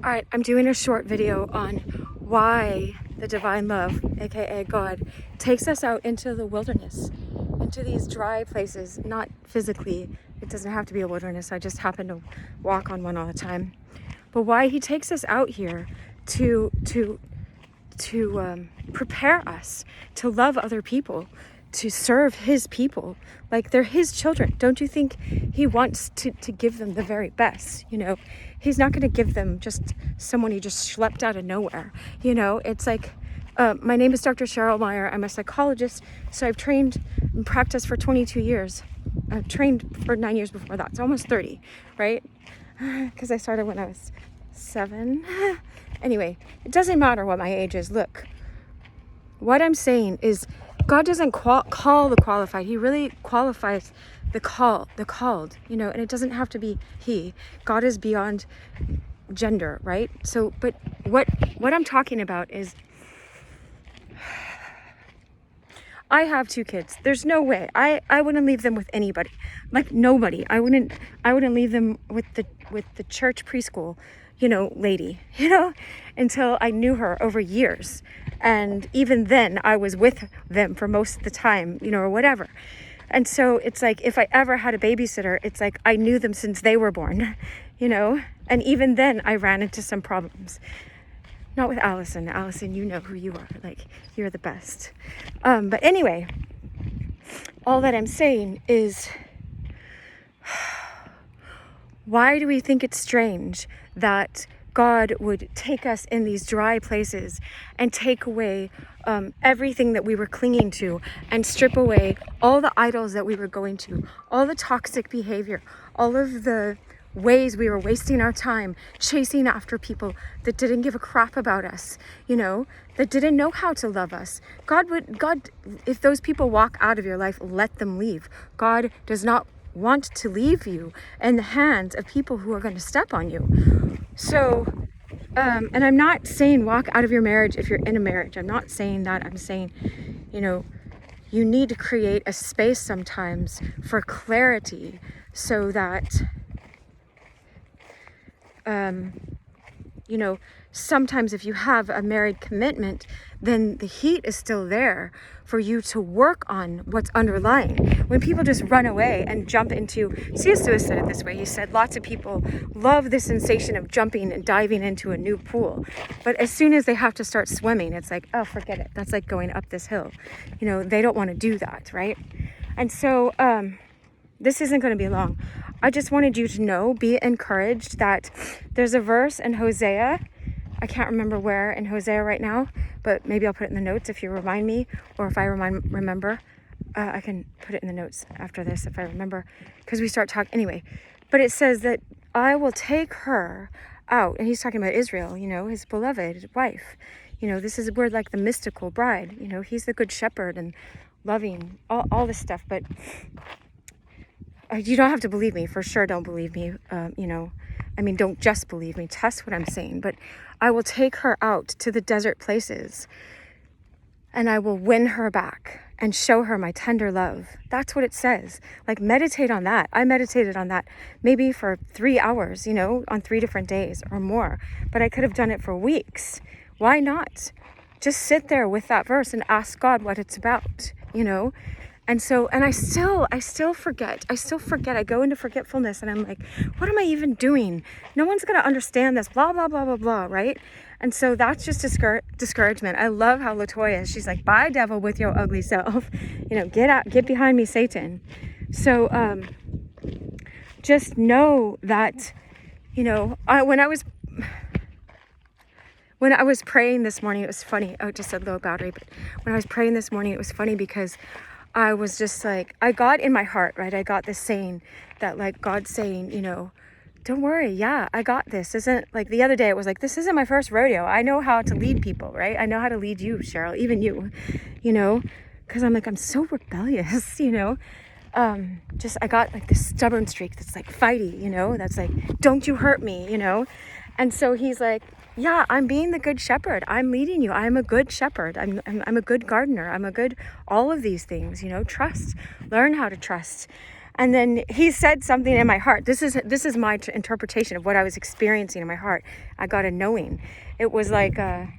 All right, I'm doing a short video on why the divine love, aka God, takes us out into the wilderness, into these dry places, not physically. It doesn't have to be a wilderness. I just happen to walk on one all the time. But why he takes us out here to prepare us to love other people, to serve his people, like they're his children. Don't you think he wants to give them the very best? You know, he's not going to give them just someone he just schlepped out of nowhere. You know, it's like, my name is Dr. Cheryl Meyer. I'm a psychologist. So I've trained and practiced for 22 years. I've trained for 9 years before that. So almost 30, right? Because I started when I was 7. Anyway, it doesn't matter what my age is. Look, what I'm saying is God doesn't call the qualified. He really qualifies the called, you know, and it doesn't have to be he. God is beyond gender, right? So, but what I'm talking about is I have 2 kids. There's no way. I wouldn't leave them with anybody. Like nobody. I wouldn't leave them with the church preschool, you know, lady, you know, until I knew her over years. And even then I was with them for most of the time, you know, or whatever. And so it's like, if I ever had a babysitter, it's like I knew them since they were born, you know, and even then I ran into some problems. Not with Allison. Allison, you know who you are. Like, you're the best. But anyway, all that I'm saying is, why do we think it's strange that God would take us in these dry places and take away everything that we were clinging to and strip away all the idols that we were going to, all the toxic behavior, all of the ways we were wasting our time chasing after people that didn't give a crap about us, you know, that didn't know how to love us. God, if those people walk out of your life, let them leave. God does not want to leave you in the hands of people who are going to step on you. So, and I'm not saying walk out of your marriage if you're in a marriage. I'm not saying that. I'm saying, you know, you need to create a space sometimes for clarity so that you know, sometimes if you have a married commitment, then the heat is still there for you to work on what's underlying. When people just run away and jump into, C.S. Lewis said it this way. He said lots of people love the sensation of jumping and diving into a new pool, but as soon as they have to start swimming, it's like, oh, forget it. That's like going up this hill. You know, they don't want to do that, right? And so this isn't going to be long. I just wanted you to know, be encouraged that there's a verse in Hosea. I can't remember where in Hosea right now, but maybe I'll put it in the notes if you remind me, or if I remember. I can put it in the notes after this if I remember, because we start talking anyway. But it says that I will take her out, and he's talking about Israel, you know, his beloved wife. You know, this is where like the mystical bride, you know, he's the good shepherd and loving, all this stuff, but you don't have to believe me, for sure. Don't believe me. You know, I mean, don't just believe me. Test what I'm saying. But I will take her out to the desert places and I will win her back and show her my tender love. That's what it says. Like, meditate on that. I meditated on that maybe for 3 hours, you know, on 3 different days or more. But I could have done it for weeks. Why not? Just sit there with that verse and ask God what it's about, you know? And so, and I still forget. I go into forgetfulness and I'm like, what am I even doing? No one's going to understand this, blah, blah, blah, blah, blah, right? And so that's just discouragement. I love how Latoya, she's like, bye, devil, with your ugly self. You know, get out, get behind me, Satan. So just know that, you know, when I was praying this morning, it was funny. Oh, just a low battery. But when I was praying this morning, it was funny because I was just like, I got in my heart, right? I got this saying that, like, God's saying, you know, don't worry. Yeah, I got this. Isn't like the other day, it was like, this isn't my first rodeo. I know how to lead people, right? I know how to lead you, Cheryl, even you know, because I'm like, I'm so rebellious, you know. I got like this stubborn streak that's like fighty, you know, that's like, don't you hurt me, you know. And so he's like, yeah, I'm being the good shepherd. I'm leading you. I'm a good shepherd. I'm a good gardener. I'm a good, all of these things, you know, trust, learn how to trust. And then he said something in my heart. This is my interpretation of what I was experiencing in my heart. I got a knowing. It was like, I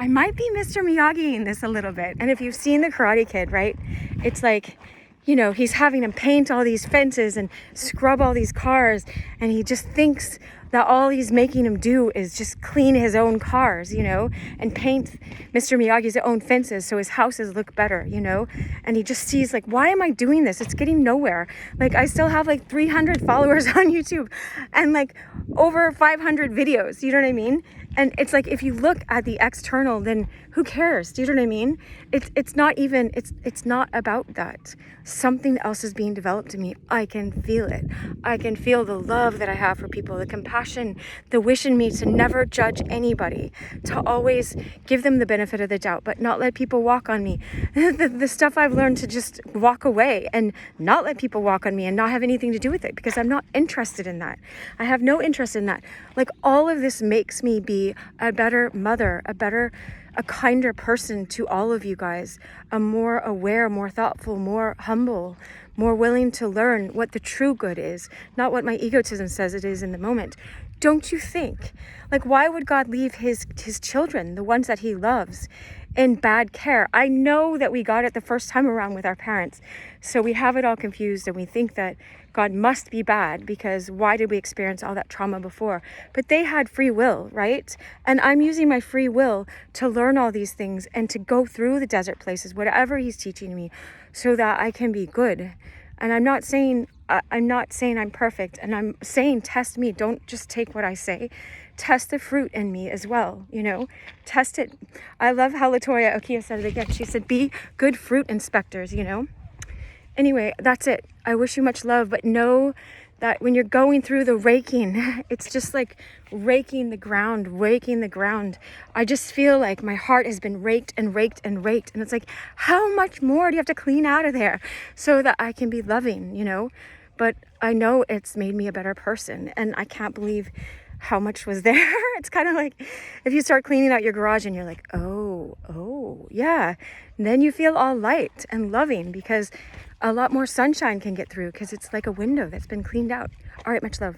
might be Mr. Miyagi-ing this a little bit. And if you've seen The Karate Kid, right? It's like, you know, he's having him paint all these fences and scrub all these cars. And he just thinks that all he's making him do is just clean his own cars, you know, and paint Mr. Miyagi's own fences so his houses look better, you know. And he just sees like, why am I doing this? It's getting nowhere. Like, I still have like 300 followers on YouTube and like over 500 videos, you know what I mean? And it's like, if you look at the external, then who cares? Do you know what I mean? It's not even, it's not about that. Something else is being developed in me. I can feel it. I can feel the love that I have for people, the compassion, the wish in me to never judge anybody, to always give them the benefit of the doubt, but not let people walk on me. The stuff I've learned to just walk away and not let people walk on me and not have anything to do with it, because I'm not interested in that. I have no interest in that. Like, all of this makes me be a better mother, a kinder person to all of you guys, a more aware, more thoughtful, more humble, more willing to learn what the true good is, not what my egotism says it is in the moment. Don't you think? Like, why would God leave his children, the ones that he loves, in bad care? I know that we got it the first time around with our parents, so we have it all confused and we think that God must be bad, because why did we experience all that trauma before? But they had free will, right? And I'm using my free will to learn all these things and to go through the desert places, whatever he's teaching me, so that I can be good. And I'm not saying I'm perfect, and I'm saying test me. Don't just take what I say. Test the fruit in me as well, you know, test it. I love how Latoya Okia said it again. She said, be good fruit inspectors, you know. Anyway, that's it. I wish you much love, but know that when you're going through the raking, it's just like raking the ground. I just feel like my heart has been raked and raked and raked. And it's like, how much more do you have to clean out of there so that I can be loving, you know? But I know it's made me a better person, and I can't believe how much was there. It's kind of like if you start cleaning out your garage and you're like, oh, yeah. And then you feel all light and loving, because a lot more sunshine can get through, because it's like a window that's been cleaned out. All right, much love.